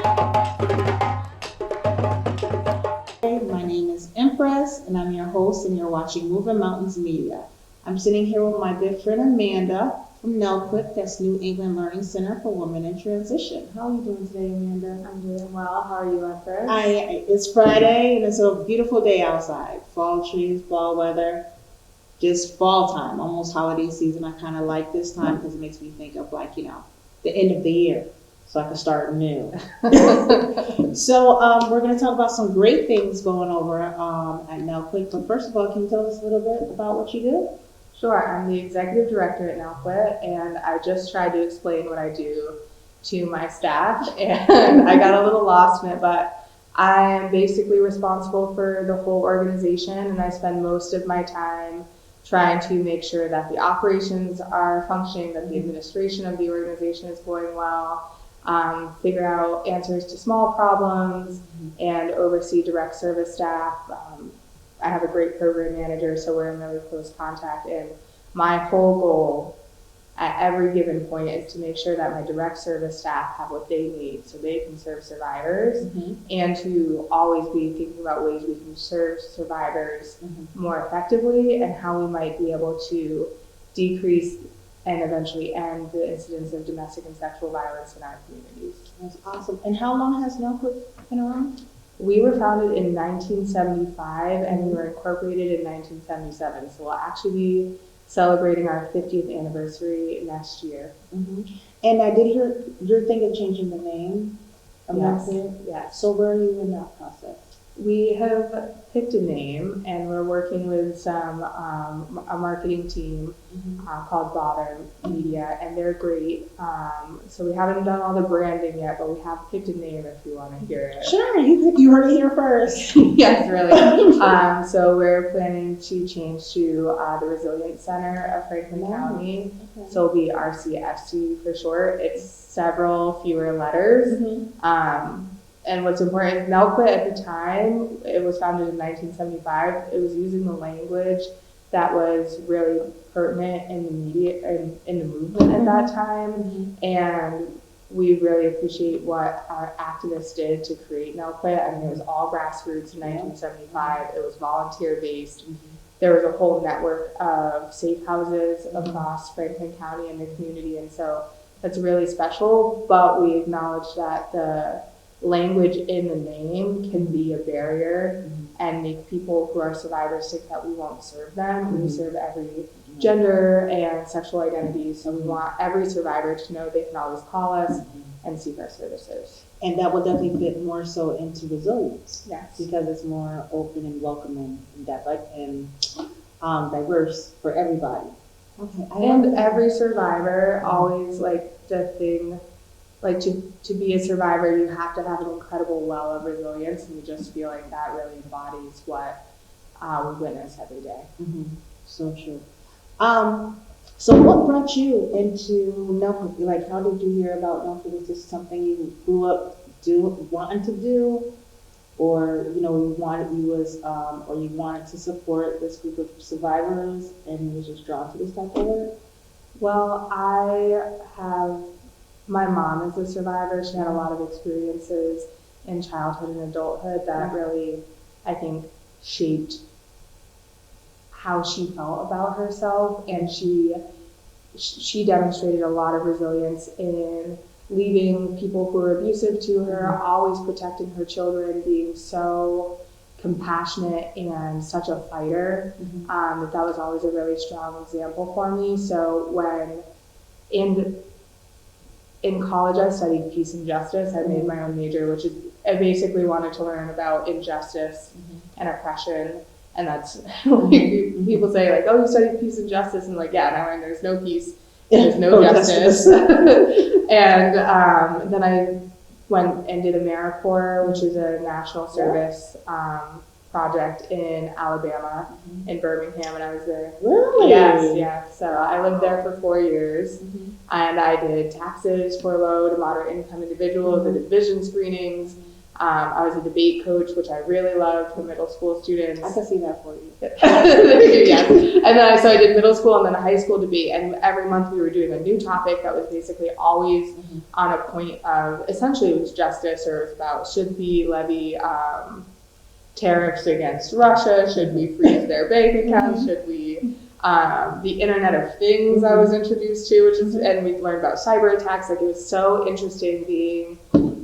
My name is Mpress, and I'm your host, and you're watching Moving Mountains Media. I'm sitting here with my good friend Amanda from NELCWIT, that's New England Learning Center for Women in Transition. How are you doing today, Amanda? I'm doing well. How are you, Mpress? It's Friday, and it's a beautiful day outside. Fall trees, fall weather, just fall time, almost holiday season. I kind of like this time because it makes me think of the end of the year, so I can start new. So we're going to talk about some great things going over at NELCWIT. But first of all, can you tell us a little bit about what you do? Sure. I'm the executive director at NELCWIT, and I just tried to explain what I do to my staff, and I got a little lost in it, but I am basically responsible for the whole organization, and I spend most of my time trying to make sure that the operations are functioning, that the administration of the organization is going well, figure out answers to small problems, and oversee direct service staff. I have a great program manager, so we're in really close contact, and my whole goal at every given point is to make sure that my direct service staff have what they need so they can serve survivors, and to always be thinking about ways we can serve survivors more effectively and how we might be able to decrease and eventually end the incidence of domestic and sexual violence in our communities. That's awesome. And how long has NELCWIT been around? We were founded in 1975 and we were incorporated in 1977. So we'll actually be celebrating our 50th anniversary next year. And I did hear you're thinking of changing the name of NELCWIT. Yes. So where are you in that process? We have picked a name, and we're working with a marketing team called Bother Media, and they're great. So we haven't done all the branding yet, but we have picked a name if you want to hear it. Sure, you heard it here first. Yes, really. So we're planning to change to the Resilience Center of Franklin County. Okay. So it'll be RCFC for short. It's several fewer letters. And what's important is NELCWIT at the time, it was founded in 1975, it was using the language that was really pertinent in the media, in the movement at that time. And we really appreciate what our activists did to create NELCWIT. I mean, it was all grassroots in 1975. It was volunteer-based. There was a whole network of safe houses across Franklin County and the community. And so that's really special, but we acknowledge that the language in the name can be a barrier and make people who are survivors think that we won't serve them. We serve every gender and sexual identity, so we want every survivor to know they can always call us and seek our services. And that will definitely fit more so into resilience. Yes. Because it's more open and welcoming and diverse for everybody. Okay. And every survivor always the thing. To be a survivor, you have to have an incredible well of resilience, and we just feel like that really embodies what we witness every day. So true. So what brought you into NELCWIT? Like, how did you hear about NELCWIT? Was this something you grew up wanting to do, or you wanted to support this group of survivors, and you was just drawn to this type of work? Well, my mom is a survivor. She had a lot of experiences in childhood and adulthood that really, I think, shaped how she felt about herself. And she demonstrated a lot of resilience in leaving people who were abusive to her, always protecting her children, being so compassionate and such a fighter. That was always a really strong example for me. So when in college, I studied peace and justice. I made my own major, which is I basically wanted to learn about injustice and oppression. And that's people say oh, you studied peace and justice, and yeah, and I learned there's no peace, there's no justice. And then I went and did AmeriCorps, which is a national service project in Alabama, in Birmingham, and I was there. Really? Yes. So I lived there for 4 years, and I did taxes for low to moderate income individuals, I did vision screenings, I was a debate coach, which I really loved for middle school students. I can see that for you. Yes. And then so I did middle school and then high school debate, and every month we were doing a new topic that was basically always on a point of, essentially it was justice, or it was about should we levy tariffs against Russia, should we freeze their bank accounts, should we the Internet of Things I was introduced to, which is, and we learned about cyber attacks. Like, it was so interesting being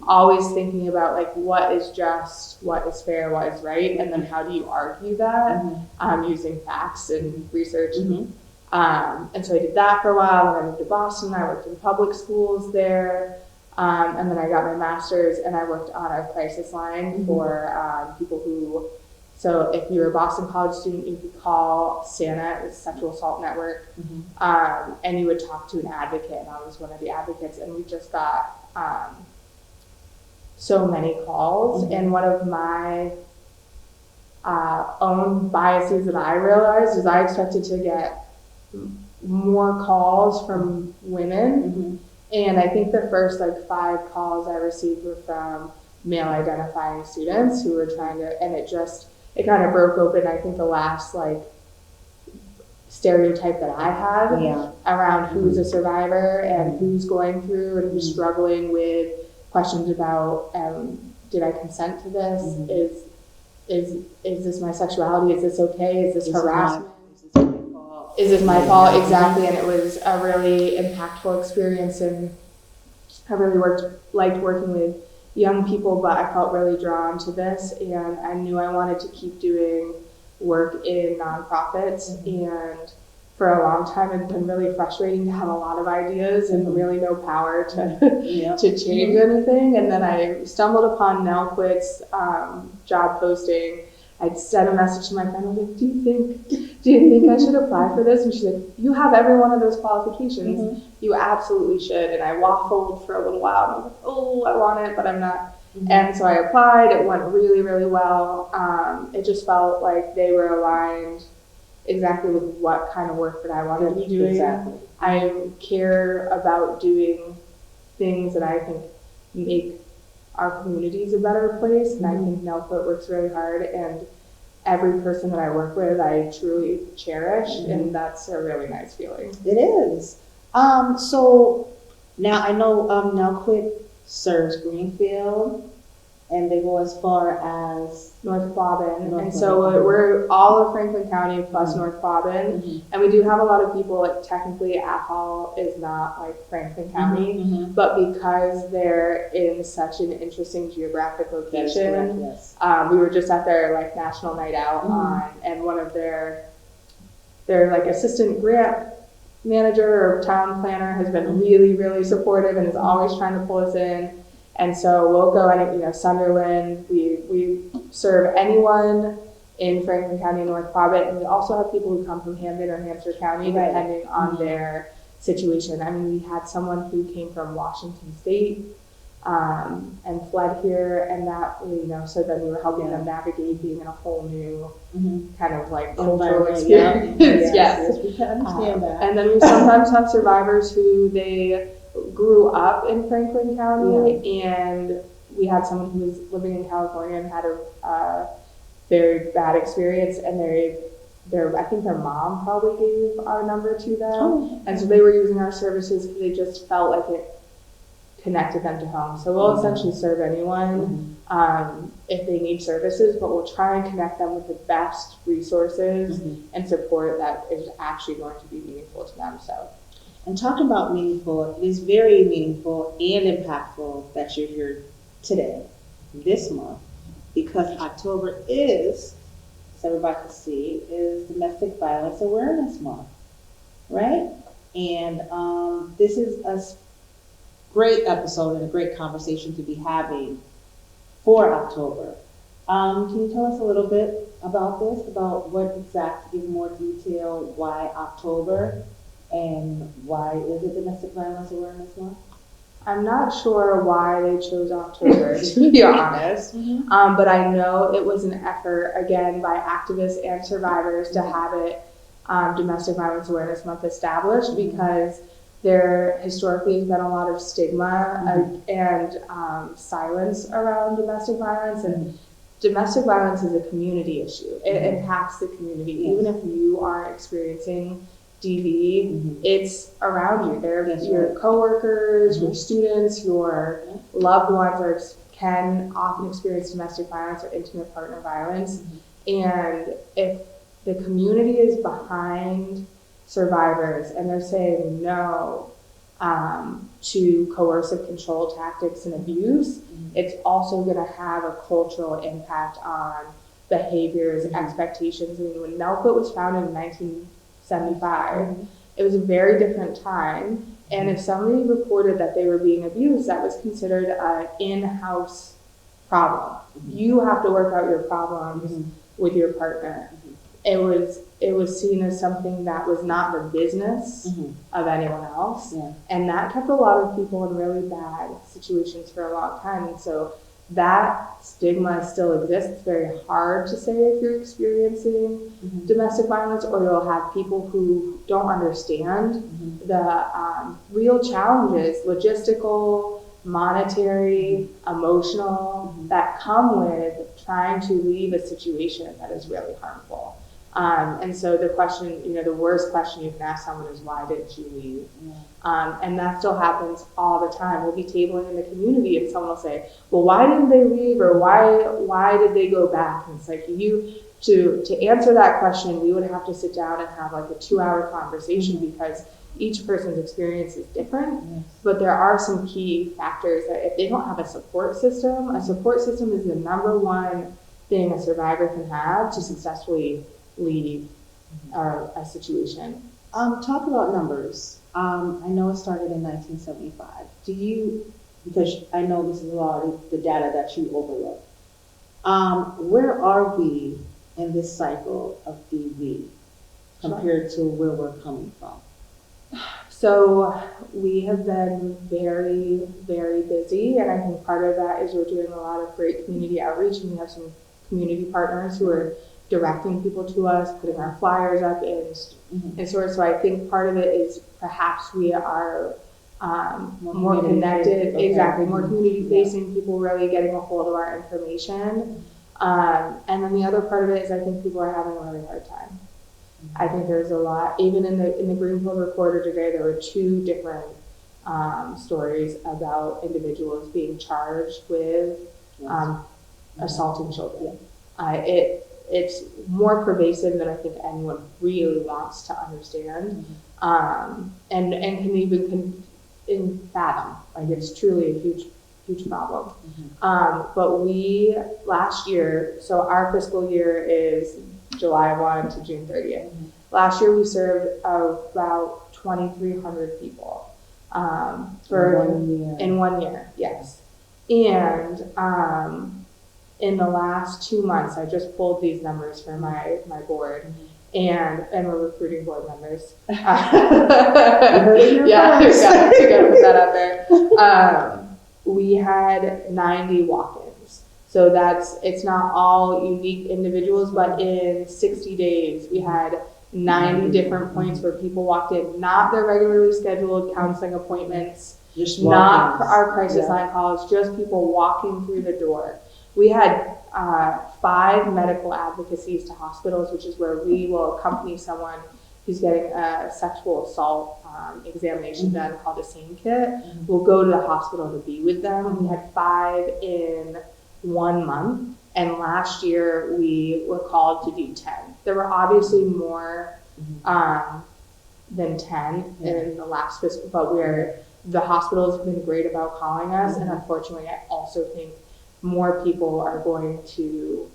always thinking about like what is just, what is fair, what is right, and then how do you argue that using facts and research. And so I did that for a while, and I moved to Boston. I worked in public schools there, and then I got my master's, and I worked on a crisis line for people who. So if you're a Boston College student, you could call SANA, it's Sexual Assault Network, and you would talk to an advocate, and I was one of the advocates, and we just got so many calls. And one of my own biases that I realized is I expected to get more calls from women, and I think the first like 5 calls I received were from male identifying students who were trying to, and it kind of broke open, I think, the last like stereotype that I had around who's a survivor and who's going through and who's struggling with questions about did I consent to this? Is this my sexuality? Is this okay? Is this harassment? Is this my fault? Exactly. And it was a really impactful experience, and I really liked working with young people, but I felt really drawn to this, and I knew I wanted to keep doing work in nonprofits. And for a long time, it's been really frustrating to have a lot of ideas and really no power to to change anything. And then I stumbled upon NELCWIT's job posting. I'd sent a message to my friend. I was like, do you think I should apply for this? And she's like, you have every one of those qualifications. You absolutely should. And I waffled for a little while, and I was like, oh, I want it, but I'm not. And so I applied. It went really, really well. It just felt like they were aligned exactly with what kind of work that I wanted to be doing. Exactly. I care about doing things that I think make our community is a better place, and I think NELCWIT works really hard, and every person that I work with I truly cherish, and that's a really nice feeling. It is. So now I know NELCWIT serves Greenfield, and they go as far as North Quabbin, and so we're all of Franklin County plus North Quabbin, and we do have a lot of people, like technically Athol is not like Franklin County, but because they're in such an interesting geographic location, we were just at their like national night out and one of their like assistant grant manager or town planner has been really, really supportive and is always trying to pull us in. And so we'll go, Sunderland, we serve anyone in Franklin County, North Quabbin, and we also have people who come from Hamden or Hampshire County, depending on their situation. I mean, we had someone who came from Washington State and fled here, and that, so then we were helping them navigate being in a whole new kind of like cultural experience. Yes, we can understand that. And then we sometimes have survivors who they grew up in Franklin County, and we had someone who was living in California and had a very bad experience, and I think their mom probably gave our number to them, and so they were using our services because they just felt like it connected them to home. So we'll essentially serve anyone if they need services, but we'll try and connect them with the best resources and support that is actually going to be meaningful to them. So. And talking about meaningful, it is very meaningful and impactful that you're here today, this month, because October is, as everybody can see, is Domestic Violence Awareness Month, right? And this is a great episode and a great conversation to be having for October. Can you tell us a little bit about this, about what exactly, give more detail, why October? And why is it Domestic Violence Awareness Month? I'm not sure why they chose October, to be honest, but I know it was an effort, again, by activists and survivors to have it Domestic Violence Awareness Month established, because There historically has been a lot of stigma and silence around domestic violence, and domestic violence is a community issue. It impacts the community. Yes. Even if you aren't experiencing DV, it's around you. They're your coworkers, your students, your loved ones can often experience domestic violence or intimate partner violence. And if the community is behind survivors and they're saying no to coercive control tactics and abuse, it's also going to have a cultural impact on behaviors, expectations. I mean, when NELCWIT was founded in 1975, it was a very different time. And if somebody reported that they were being abused, that was considered an in-house problem. You have to work out your problems with your partner. It was seen as something that was not the business of anyone else. And that kept a lot of people in really bad situations for a long time. And so that stigma still exists. It's very hard to say if you're experiencing domestic violence, or you'll have people who don't understand the real challenges, logistical, monetary, emotional, that come with trying to leave a situation that is really harmful. And so the question, the worst question you can ask someone is, why didn't you leave? And that still happens all the time. We'll be tabling in the community and someone will say, well, why didn't they leave? Or why did they go back? And it's like, to answer that question, we would have to sit down and have like a 2-hour conversation, because each person's experience is different. But there are some key factors that if they don't have a support system is the number one thing a survivor can have to successfully leave a situation. Talk about numbers. I know it started in 1975. Because I know this is a lot of the data that you overlook. Where are we in this cycle of DV compared to where we're coming from? So we have been very, very busy, and I think part of that is we're doing a lot of great community outreach, and we have some community partners who are directing people to us, putting our flyers up and sort of. So I think part of it is perhaps we are more connected, more community facing, people really getting a hold of our information. And then the other part of it is I think people are having a really hard time. I think there's a lot, even in the Greenfield Recorder today, there were 2 different stories about individuals being charged with assaulting children. It's more pervasive than I think anyone really wants to understand, and can even fathom. Like, it's truly a huge problem. But we last year, so our fiscal year is July 1 to June 30th. Last year we served about 2,300 people in 1 year, yes. And in the last 2 months, I just pulled these numbers for my board, and we're recruiting board members. Yeah, we gotta put that out there. We had 90 walk-ins. So it's not all unique individuals, but in 60 days, we had 90 different points where people walked in, not their regularly scheduled counseling appointments, not our crisis line calls, just people walking through the door. We had 5 medical advocacies to hospitals, which is where we will accompany someone who's getting a sexual assault examination done, called a SANE kit. We'll go to the hospital to be with them. We had 5 in 1 month, and last year we were called to do 10. There were obviously more than 10 in the last fiscal, but the hospitals have been great about calling us, and unfortunately I also think more people are going to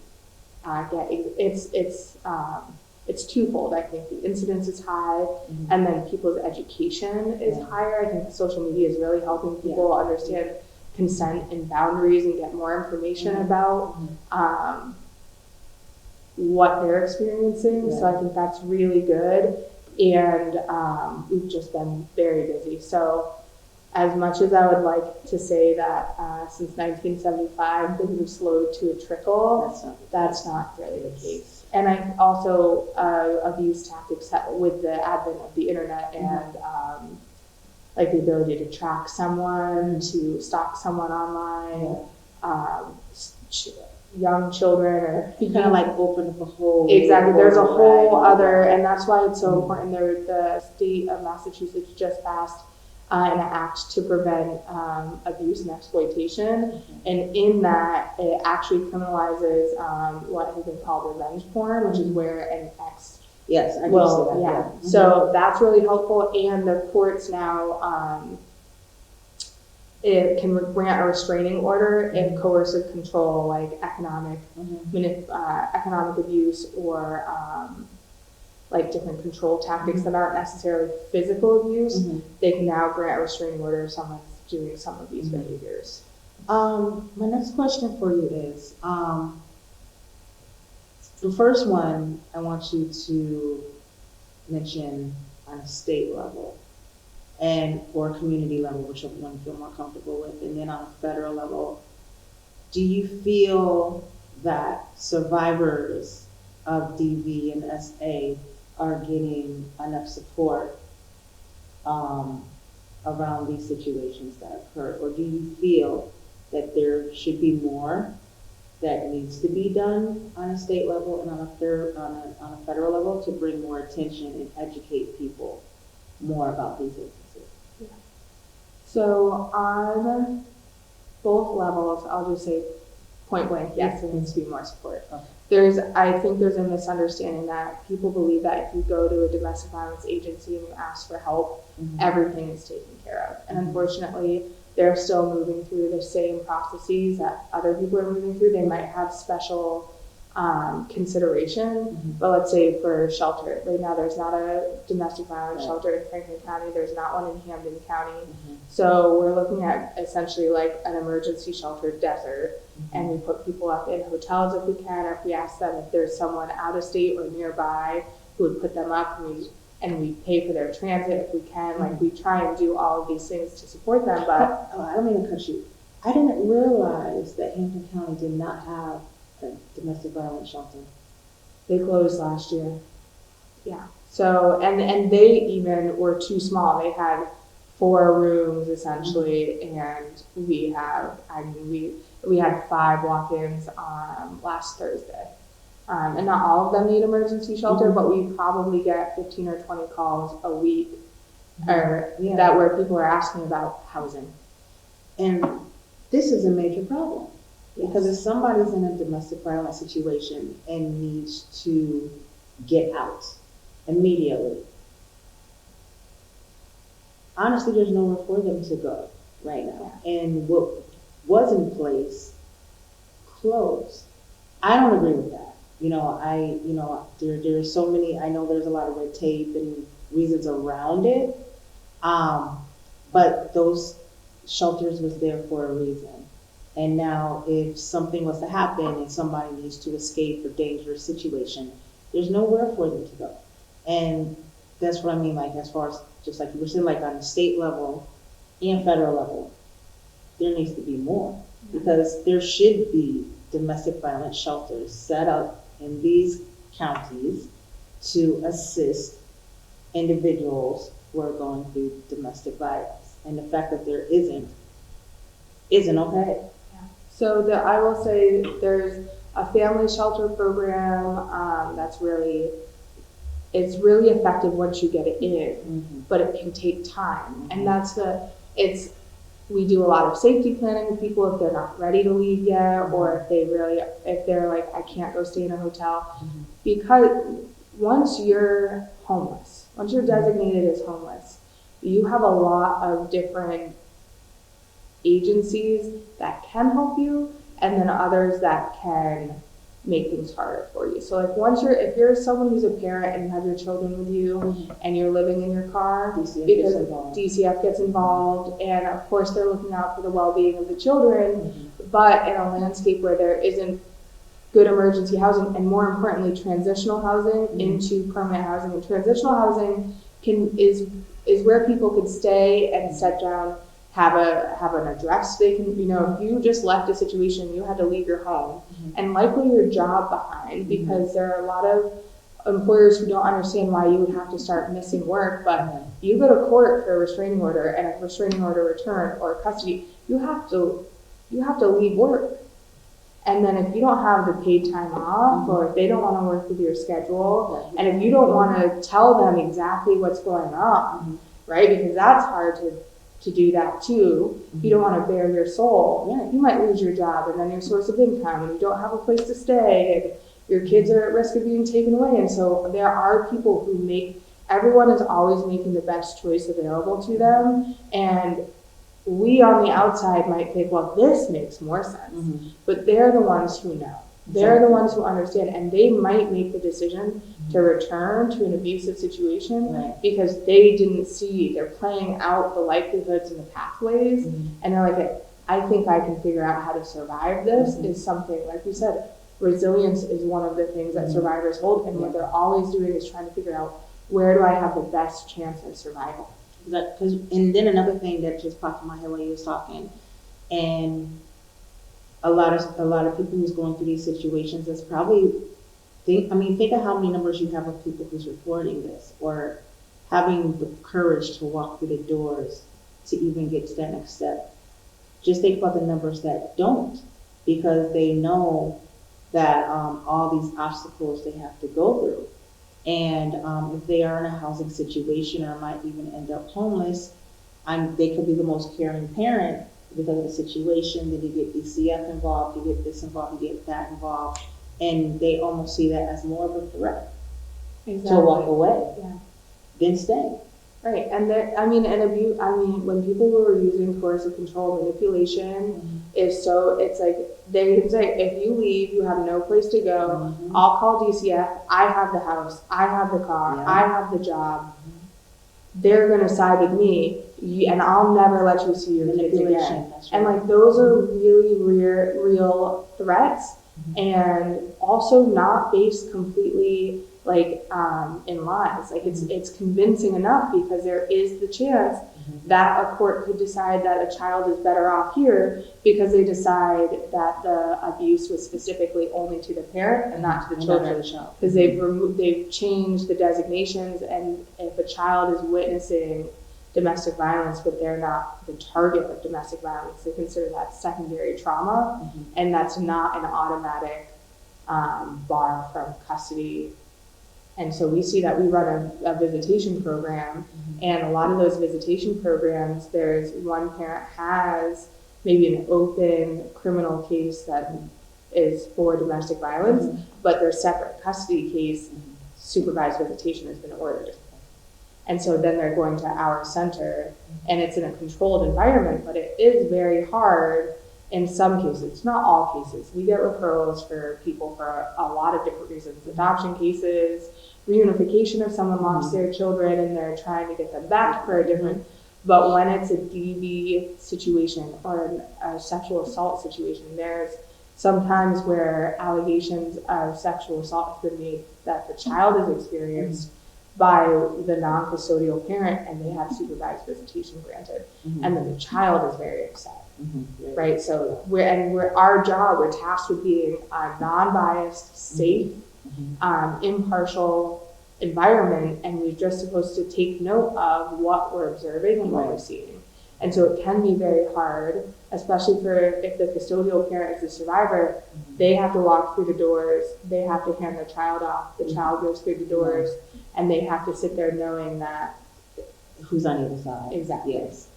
it's twofold. I think the incidence is high, and then people's education is higher. I think social media is really helping people understand consent and boundaries and get more information about what they're experiencing. So I think that's really good, and we've just been very busy. So as much as I would like to say that since 1975 things have slowed to a trickle, that's not really the case. And I also abuse tactics with the advent of the internet and like the ability to track someone, to stalk someone online, young children, or You kind of like open up a whole. exactly. There's a whole right? other, and that's why it's so important. The state of Massachusetts just passed an act to prevent abuse and exploitation, and in that it actually criminalizes what has been called revenge porn, which is where an ex Yes, I do will, see that. yeah. Yeah. So that's really helpful, and the courts now it can grant a restraining order if coercive control, like economic economic abuse, or like different control tactics that aren't necessarily physical abuse, they can now grant a restraining order if someone's doing some of these behaviors. My next question for you is, the first one I want you to mention on a state level, and or community level, which one you feel more comfortable with, and then on a federal level, do you feel that survivors of DV and SA are getting enough support around these situations that occur, or do you feel that there should be more that needs to be done on a state level and on a federal level to bring more attention and educate people more about these instances? Yeah. So on both levels, I'll just say point blank, yes, there needs to be more support. Okay. I think there's a misunderstanding that people believe that if you go to a domestic violence agency and you ask for help, everything is taken care of. And unfortunately, they're still moving through the same processes that other people are moving through. They might have special consideration, but let's say for shelter, right now there's not a domestic violence shelter in Franklin County, there's not one in Hampden County. So we're looking at essentially like an emergency shelter desert, and we put people up in hotels if we can, or if we ask them if there's someone out of state or nearby who would put them up, and we pay for their transit if we can. Like, we try and do all of these things to support them. But I don't mean to cut you. I didn't realize that Hampton County did not have a domestic violence shelter. they closed last year. Yeah. So, and they even were too small. They had 4 rooms essentially, and we had 5 walk-ins last Thursday. And not all of them need emergency shelter, but we probably get 15 or 20 calls a week or that where people are asking about housing. And this is a major problem because if somebody's in a domestic violence situation and needs to get out immediately, honestly, there's nowhere for them to go right now. And what was in place closed. I don't agree with that. There's so many, I know there's a lot of red tape and reasons around it. But those shelters was there for a reason. And now if something was to happen and somebody needs to escape a dangerous situation, there's nowhere for them to go. And that's what I mean, like, as far as, just like you were saying, like on the state level and federal level, there needs to be more, because there should be domestic violence shelters set up in these counties to assist individuals who are going through domestic violence. And the fact that there isn't okay. Yeah. So I will say there's a family shelter program that's really effective once you get it in, but it can take time. And we do a lot of safety planning with people if they're not ready to leave yet, or if they're like, I can't go stay in a hotel. Because once you're homeless, once you're designated as homeless, you have a lot of different agencies that can help you, and then others that can make things harder for you. So like if you're someone who's a parent and you have your children with you and you're living in your car, DCF gets involved, and of course they're looking out for the well-being of the children, but in a landscape where there isn't good emergency housing, and more importantly transitional housing into permanent housing, and transitional housing is where people could stay and set down, have an address they can, if you just left a situation, you had to leave your home and likely your job behind, because there are a lot of employers who don't understand why you would have to start missing work, but you go to court for a restraining order and a restraining order return or custody, you have to leave work. And then if you don't have the paid time off, or if they don't want to work with your schedule, and if you don't want to tell them exactly what's going on, right? Because that's hard to do that too. You don't want to bare your soul. You might lose your job and then your source of income, and you don't have a place to stay, and your kids are at risk of being taken away. And so there are people who everyone is always making the best choice available to them. And we on the outside might think, well, this makes more sense. But they're the ones who know. They're the ones who understand, and they might make the decision to return to an abusive situation because they didn't see, they're playing out the likelihoods and the pathways, and they're like, I think I can figure out how to survive this. Is something, like you said, resilience is one of the things that survivors hold, and what they're always doing is trying to figure out, where do I have the best chance of survival? And then another thing that just popped in my head when you was talking, and a lot of people who's going through these situations is probably think of how many numbers you have of people who's reporting this or having the courage to walk through the doors to even get to that next step. Just think about the numbers that don't, because they know that all these obstacles they have to go through. And if they are in a housing situation or might even end up homeless, they could be the most caring parent because of the situation. Then you get DCF involved, you get this involved, you get that involved, and they almost see that as more of a threat to walk away than stay. Right, and when people were using coercive control, manipulation is so, it's like, they can say, if you leave, you have no place to go, I'll call DCF, I have the house, I have the car, I have the job, they're gonna side with me, and I'll never let you see your kids again. Right. And like, those are really real threats, and also not based completely in lies. Like it's convincing enough because there is the chance that a court could decide that a child is better off here because they decide that the abuse was specifically only to the parent and not to the children. Because they've changed the designations, and if a child is witnessing domestic violence but they're not the target of domestic violence, they consider that secondary trauma, and that's not an automatic bar from custody. And so we see that we run a visitation program, and a lot of those visitation programs, there's one parent has maybe an open criminal case that is for domestic violence, but their separate custody case, supervised visitation has been ordered. And so then they're going to our center, and it's in a controlled environment, but it is very hard in some cases, not all cases. We get referrals for people for a lot of different reasons. Adoption cases, reunification if someone lost their children and they're trying to get them back for a different, but when it's a DV situation or a sexual assault situation, there's sometimes where allegations of sexual assault have been made that the child has experienced by the non-custodial parent, and they have supervised visitation granted, and then the child is very upset. Right, so we're tasked with being a non-biased, safe, impartial environment, and we're just supposed to take note of what we're observing and what we're seeing. And so it can be very hard, especially if the custodial parent is the survivor. They have to walk through the doors, they have to hand their child off, the child goes through the doors, and they have to sit there knowing that who's on the other side. Exactly. Yes.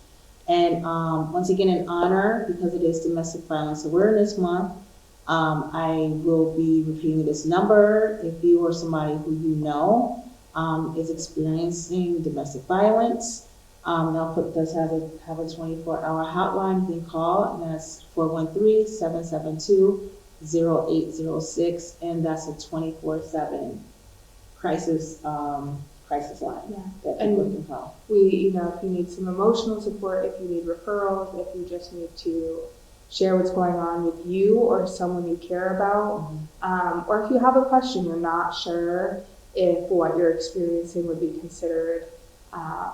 And once again, in honor, because it is domestic violence awareness month, I will be repeating this number. If you or somebody who you know is experiencing domestic violence, NELCWIT does have a 24-hour hotline you can call, and that's 413-772-0806, and that's a 24/7 crisis line that people can call. If you need some emotional support, if you need referrals, if you just need to share what's going on with you or someone you care about, or if you have a question, you're not sure if what you're experiencing would be considered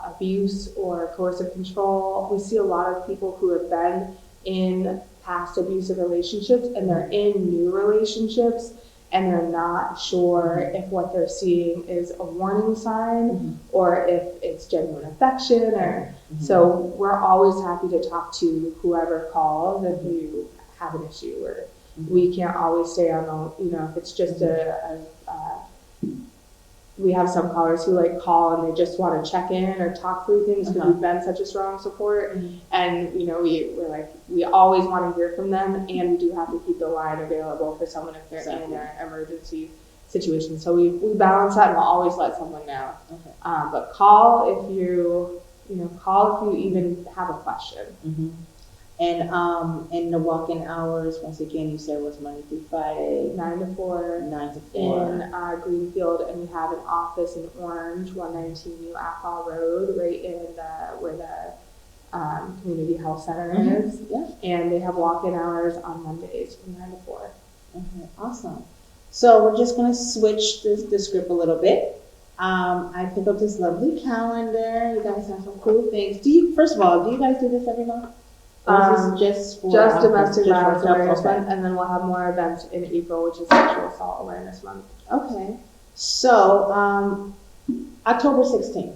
abuse or coercive control. We see a lot of people who have been in past abusive relationships and they're in new relationships, and they're not sure if what they're seeing is a warning sign or if it's genuine affection. Or so we're always happy to talk to whoever calls if you have an issue, or we can't always stay on the, if it's just we have some callers who like call and they just want to check in or talk through things because we've been such a strong support. And, we're like, we always want to hear from them, and we do have to keep the line available for someone if they're in an emergency situation. So we balance that, and we'll always let someone know. But call if you even have a question. And the walk-in hours, once again, you said was Monday through Friday, 9 to 4. 9 to 4. In Greenfield, and we have an office in Orange, 119 New Athol Road, right in where the community health center is. Yeah. And they have walk-in hours on Mondays from 9 to 4. Okay, awesome. So we're just gonna switch the script a little bit. I picked up this lovely calendar. You guys have some cool things. First of all, do you guys do this every month? Or is this just domestic violence awareness month, and then we'll have more events in April, which is sexual assault awareness month. Okay. So, October 16th.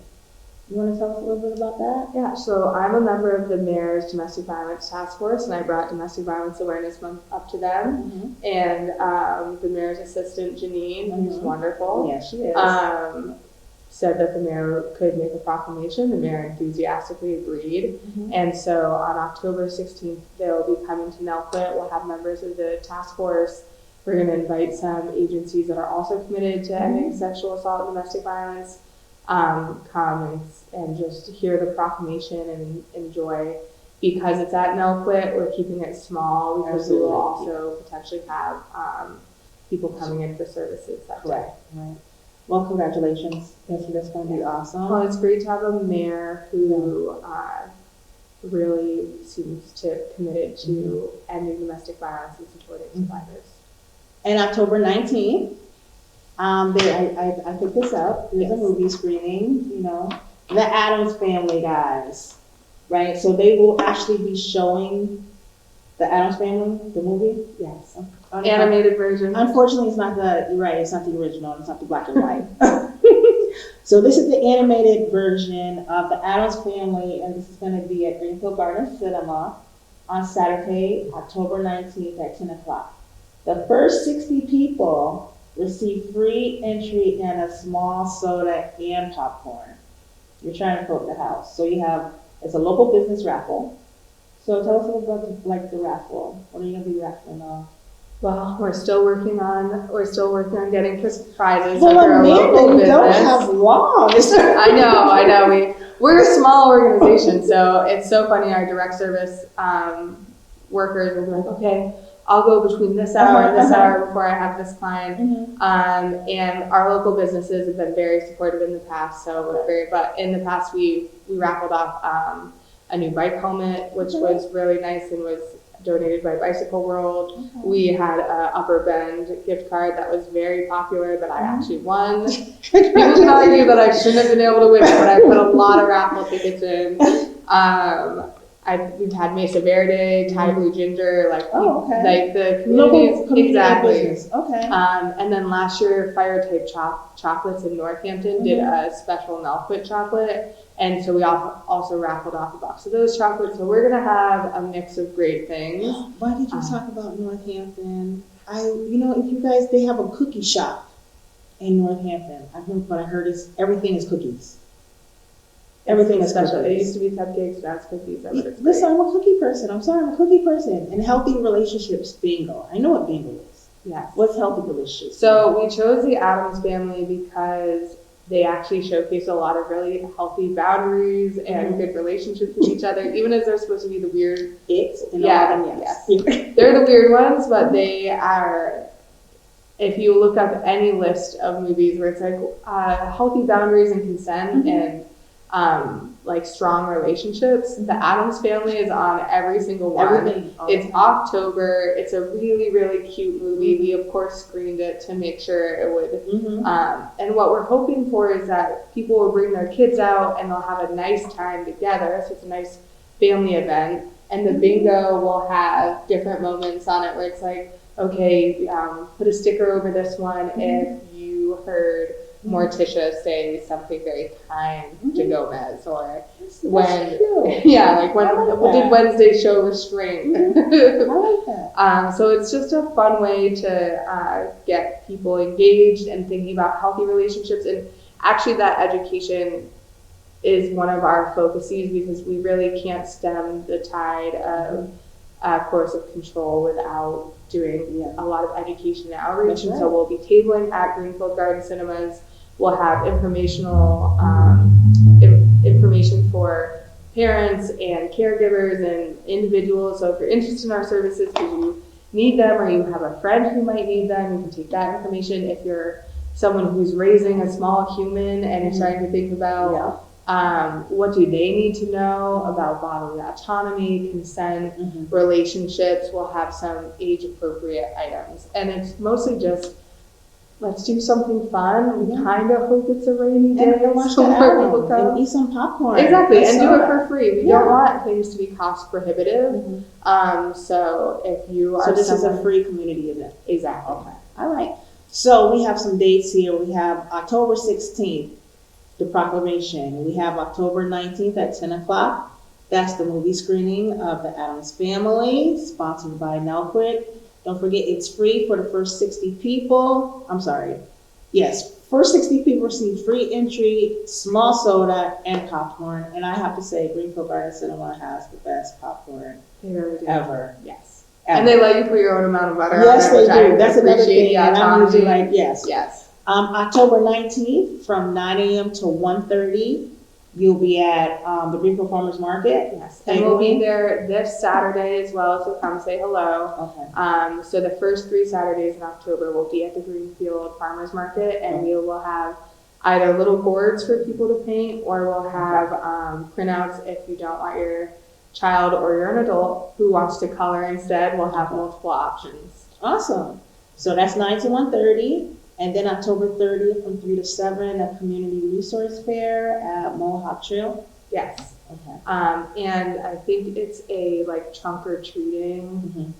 You want to tell us a little bit about that? Yeah, so I'm a member of the Mayor's Domestic Violence Task Force, and I brought Domestic Violence Awareness Month up to them. And the Mayor's assistant, Janine, who's wonderful. Yeah, she is. Said that the mayor could make a proclamation. The mayor enthusiastically agreed. And so on October 16th, they'll be coming to NELCWIT. We'll have members of the task force. We're going to invite some agencies that are also committed to ending sexual assault and domestic violence come and just hear the proclamation and enjoy. Because it's at NELCWIT, we're keeping it small because we will also potentially have people coming in for services that day. Right. Well, congratulations. That's going to be awesome. Well, it's great to have a mayor who really seems committed to ending domestic violence and supporting survivors. And October 19th, I picked this up. There's a movie screening, The Addams Family, guys. Right? So they will actually be showing The Addams Family, the movie? Yes. Animated version. Unfortunately, it's not it's not the original, it's not the black and white. So this is the animated version of The Addams Family, and this is going to be at Greenfield Garden Cinema on Saturday, October 19th at 10 o'clock. The first 60 people receive free entry and a small soda and popcorn. You're trying to coat the house. So it's a local business raffle. So tell us a little about the raffle. What are you going to be raffling off? Well, we're still working on getting prizes. Well, Amanda, you don't have long. I know. We're a small organization, so it's so funny. Our direct service workers will be like, okay, I'll go between this hour and this hour before I have this client. And our local businesses have been very supportive in the past. But in the past, we raffled off a new bike helmet, which was really nice and was donated by Bicycle World. We had an Upper Bend gift card that was very popular that I actually won. People can argue that I shouldn't have been able to win it, but I put a lot of raffle tickets in. We've had Mesa Verde, Thai Blue Ginger, like the communities, exactly. Business. Okay. And then last year, Fire Type Chocolates in Northampton did a special NELCWIT chocolate. And so we also raffled off a box of those chocolates. So we're going to have a mix of great things. Why did you talk about Northampton? If you guys, they have a cookie shop in Northampton. What I heard is everything is cookies. Everything is special. cookies. It used to be cupcakes, now it's cookies. Listen, I'm a cookie person. I'm a cookie person. And healthy relationships bingo. I know what bingo is. Yes. What's healthy relationships? So we chose the Addams Family because they actually showcase a lot of really healthy boundaries and good relationships with each other, even as they're supposed to be the weird yes. They're the weird ones, but they are, if you look up any list of movies where it's like healthy boundaries and consent and like strong relationships, The Addams Family is on every single one. It's October. It's a really, really cute movie. We, of course, screened it to make sure it would. And what we're hoping for is that people will bring their kids out and they'll have a nice time together. So it's a nice family event. And the bingo will have different moments on it where it's like, okay, put a sticker over this one if you heard Morticia say something very kind to Gomez, or when, yeah, like when did Wednesday show restraint? I like that. So it's just a fun way to get people engaged and thinking about healthy relationships. And actually that education is one of our focuses, because we really can't stem the tide of coercive control without doing a lot of education and outreach. That's And right. so we'll be tabling at Greenfield Garden Cinemas. We'll have informational information for parents and caregivers and individuals. So if you're interested in our services because you need them, or you have a friend who might need them, you can take that information. If you're someone who's raising a small human and you're starting to think about what do they need to know about bodily autonomy, consent, relationships, we'll have some age-appropriate items. And it's mostly just, let's do something fun. We kind of hope it's a rainy day, And watch so the more people album come. and eat some popcorn. Exactly, and do it soda. for free. We don't want things to be cost prohibitive. So if you are So this is a someone- free community event. Exactly. Okay. All right. So we have some dates here. We have October 16th, the proclamation. We have October 19th at 10 o'clock. That's the movie screening of The Addams Family, sponsored by NELCWIT. Don't forget, it's free for the first 60 people. I'm sorry. Yes, first 60 people receive free entry, small soda, and popcorn. And I have to say, Greenfield Garden Cinema has the best popcorn They really do. ever. Yes. Ever. And they let you put your own amount of butter Yes, on it, they which I do. That's another appreciate thing. the And I'm usually autonomy. like, yes. Yes. October 19th from 9 a.m. to 1:30, you'll be at the Greenfield Farmers Market. Yes. And we'll be there this Saturday as well, so come say hello. Okay. So the first 3 Saturdays in October will be at the Greenfield Farmers Market, and we will have either little boards for people to paint, or we'll have printouts if you don't want your child, or you're an adult who wants to color instead. We'll have multiple options. Awesome. So that's 9 to 1:30. And then October 30th from 3 to 7, a community resource fair at Mohawk Trail. Yes. Okay. And I think it's a like trunk or treating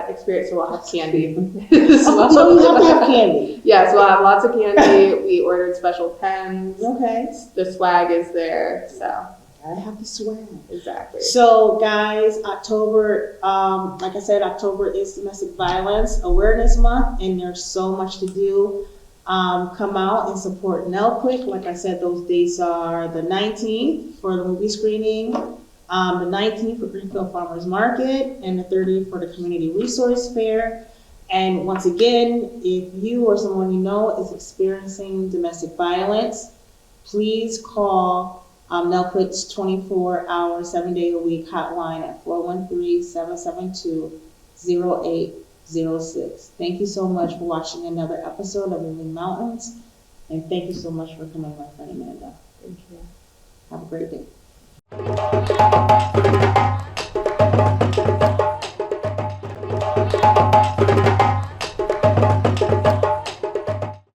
experience, so we'll have candy. Oh, so you have to have candy. Yes, we'll have lots of candy. We ordered special pens. Okay. The swag is there, so I have to swear. exactly. So guys, October, like I said, October is Domestic Violence Awareness Month, and there's so much to do. Come out and support NELCWIT. Like I said, those dates are the 19th for the movie screening, the 19th for Greenfield Farmers Market, and the 30th for the Community Resource Fair. And once again, if you or someone you know is experiencing domestic violence, please call NELCWIT's 24-hour, 7-day-a-week hotline at 413-772-0806. Thank you so much for watching another episode of Moving Mountains, and thank you so much for coming, my friend Amanda. Thank you. Have a great day.